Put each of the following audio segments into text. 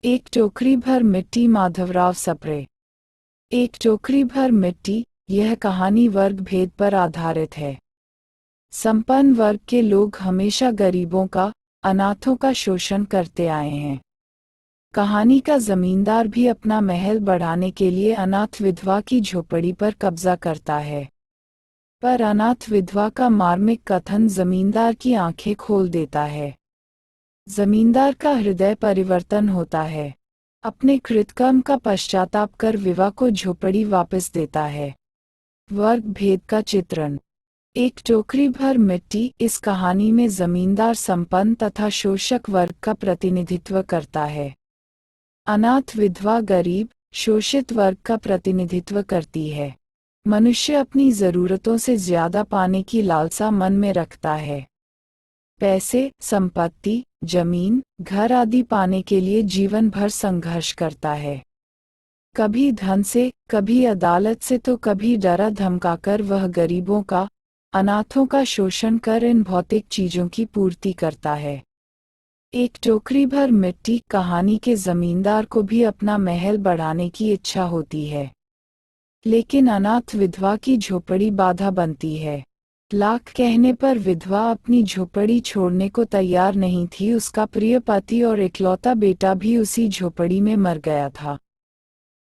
एक टोकरी भर मिट्टी। माधवराव सप्रे। एक टोकरी भर मिट्टी। यह कहानी वर्ग भेद पर आधारित है। संपन्न वर्ग के लोग हमेशा गरीबों का, अनाथों का शोषण करते आए हैं। कहानी का जमींदार भी अपना महल बढ़ाने के लिए अनाथ विधवा की झोपड़ी पर कब्जा करता है। पर अनाथ विधवा का मार्मिक कथन जमींदार की आंखें खोल देता है। जमींदार का हृदय परिवर्तन होता है। अपने कृतकर्म का पश्चाताप कर विधवा को झोपड़ी वापस देता है। वर्ग भेद का चित्रण। एक टोकरी भर मिट्टी। इस कहानी में जमींदार संपन्न तथा शोषक वर्ग का प्रतिनिधित्व करता है। अनाथ विधवा गरीब, शोषित वर्ग का प्रतिनिधित्व करती है। मनुष्य अपनी जरूरतों से ज्यादा पाने की लालसा मन में रखता है। पैसे, संपत्ति, जमीन, घर आदि पाने के लिए जीवन भर संघर्ष करता है। कभी धन से, कभी अदालत से तो कभी डरा धमकाकर वह गरीबों का, अनाथों का शोषण कर इन भौतिक चीजों की पूर्ति करता है। एक टोकरी भर मिट्टी। कहानी के जमींदार को भी अपना महल बढ़ाने की इच्छा होती है, लेकिन अनाथ विधवा की झोपड़ी बाधा बनती है। लाख कहने पर विधवा अपनी झोपड़ी छोड़ने को तैयार नहीं थी। उसका प्रिय पति और इकलौता बेटा भी उसी झोपड़ी में मर गया था।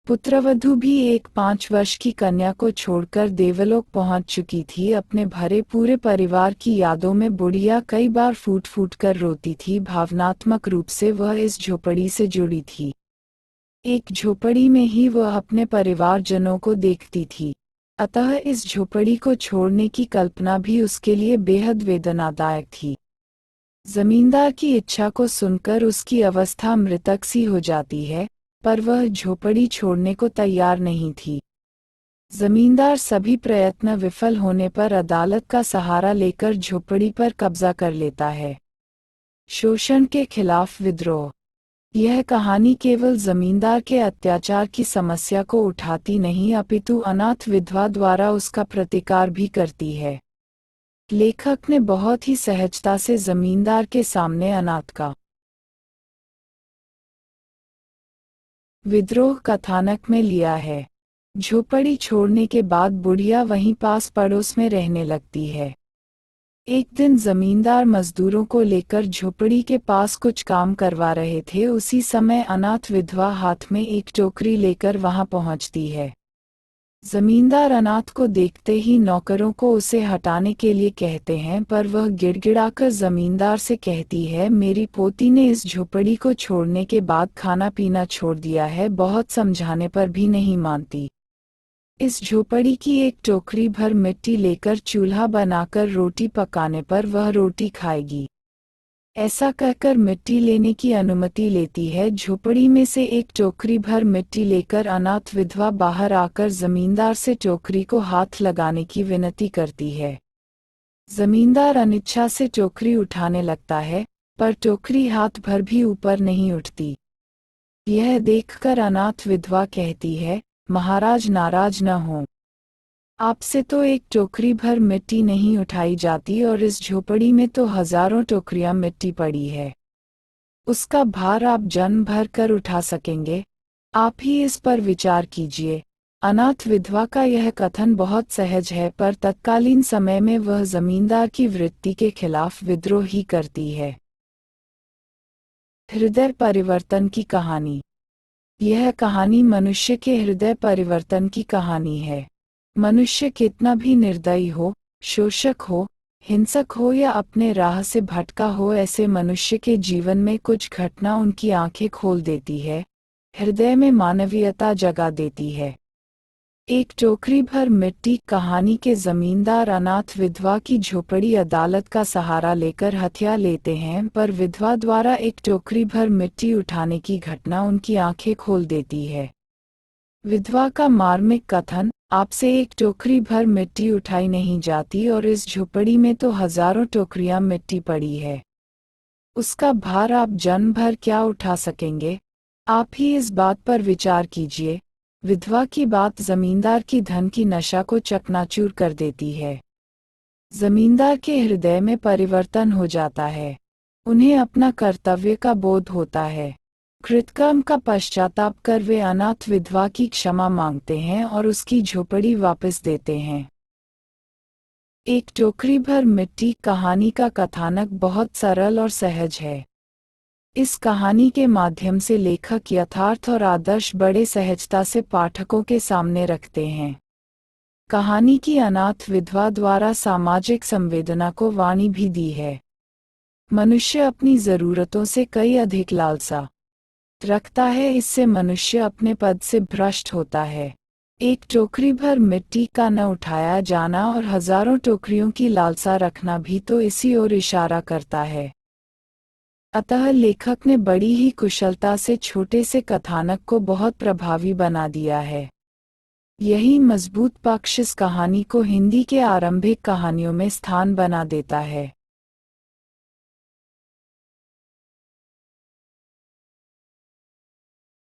पुत्रवधू भी एक 5 वर्ष की कन्या को छोड़कर देवलोक पहुंच चुकी थी। अपने भरे पूरे परिवार की यादों में बुढ़िया कई बार फूट फूट कर रोती थी। भावनात्मक रूप से वह इस झोपड़ी से जुड़ी थी। एक झोपड़ी में ही वह अपने परिवारजनों को देखती थी। अतः इस झोपड़ी को छोड़ने की कल्पना भी उसके लिए बेहद वेदनादायक थी। जमींदार की इच्छा को सुनकर उसकी अवस्था मृतक सी हो जाती है, पर वह झोपड़ी छोड़ने को तैयार नहीं थी। जमींदार सभी प्रयत्न विफल होने पर अदालत का सहारा लेकर झोपड़ी पर कब्जा कर लेता है। शोषण के खिलाफ विद्रोह। यह कहानी केवल जमींदार के अत्याचार की समस्या को उठाती नहीं, अपितु अनाथ विधवा द्वारा उसका प्रतिकार भी करती है। लेखक ने बहुत ही सहजता से जमींदार के सामने अनाथ का विद्रोह कथानक में लिया है। झोपड़ी छोड़ने के बाद बुढ़िया वहीं पास पड़ोस में रहने लगती है। एक दिन जमींदार मजदूरों को लेकर झोपड़ी के पास कुछ काम करवा रहे थे। उसी समय अनाथ विधवा हाथ में एक टोकरी लेकर वहां पहुंचती है। जमींदार अनाथ को देखते ही नौकरों को उसे हटाने के लिए कहते हैं, पर वह गिड़गिड़ाकर जमींदार से कहती है, मेरी पोती ने इस झोपड़ी को छोड़ने के बाद खाना पीना छोड़ दिया है। बहुत समझाने पर भी नहीं मानती। इस झोपड़ी की एक टोकरी भर मिट्टी लेकर चूल्हा बनाकर रोटी पकाने पर वह रोटी खाएगी। ऐसा कहकर मिट्टी लेने की अनुमति लेती है। झोपड़ी में से एक टोकरी भर मिट्टी लेकर अनाथ विधवा बाहर आकर जमींदार से टोकरी को हाथ लगाने की विनती करती है। जमींदार अनिच्छा से टोकरी उठाने लगता है, पर टोकरी हाथ भर भी ऊपर नहीं उठती। यह देखकर अनाथ विधवा कहती है, महाराज नाराज न हो, आपसे तो एक टोकरी भर मिट्टी नहीं उठाई जाती और इस झोपड़ी में तो हजारों टोकरियां मिट्टी पड़ी है। उसका भार आप जन्म भर कर उठा सकेंगे। आप ही इस पर विचार कीजिए। अनाथ विधवा का यह कथन बहुत सहज है, पर तत्कालीन समय में वह जमींदार की वृत्ति के खिलाफ विद्रोह ही करती है। हृदय परिवर्तन की कहानी। यह कहानी मनुष्य के हृदय परिवर्तन की कहानी है। मनुष्य कितना भी निर्दयी हो, शोषक हो, हिंसक हो या अपने राह से भटका हो, ऐसे मनुष्य के जीवन में कुछ घटना उनकी आंखें खोल देती है, हृदय में मानवीयता जगा देती है। एक टोकरी भर मिट्टी। कहानी के जमींदार अनाथ विधवा की झोपड़ी अदालत का सहारा लेकर हथिया लेते हैं, पर विधवा द्वारा एक टोकरी भर मिट्टी उठाने की घटना उनकी आंखें खोल देती है। विधवा का मार्मिक कथन, आपसे एक टोकरी भर मिट्टी उठाई नहीं जाती और इस झोपड़ी में तो हजारों टोकरियां मिट्टी पड़ी है। उसका भार आप जन्म भर क्या उठा सकेंगे। आप ही इस बात पर विचार कीजिए। विधवा की बात जमींदार की धन की नशा को चकनाचूर कर देती है। जमींदार के हृदय में परिवर्तन हो जाता है। उन्हें अपना कर्तव्य का बोध होता है। कृतकर्म का पश्चाताप कर वे अनाथ विधवा की क्षमा मांगते हैं और उसकी झोपड़ी वापस देते हैं। एक टोकरी भर मिट्टी कहानी का कथानक बहुत सरल और सहज है। इस कहानी के माध्यम से लेखक यथार्थ और आदर्श बड़े सहजता से पाठकों के सामने रखते हैं। कहानी की अनाथ विधवा द्वारा सामाजिक संवेदना को वाणी भी दी है। मनुष्य अपनी जरूरतों से कई अधिक लालसा रखता है, इससे मनुष्य अपने पद से भ्रष्ट होता है। एक टोकरी भर मिट्टी का न उठाया जाना और हजारों टोकरियों की लालसा रखना भी तो इसी ओर इशारा करता है। अतः लेखक ने बड़ी ही कुशलता से छोटे से कथानक को बहुत प्रभावी बना दिया है। यही मजबूत पक्ष इस कहानी को हिंदी के आरंभिक कहानियों में स्थान बना देता है।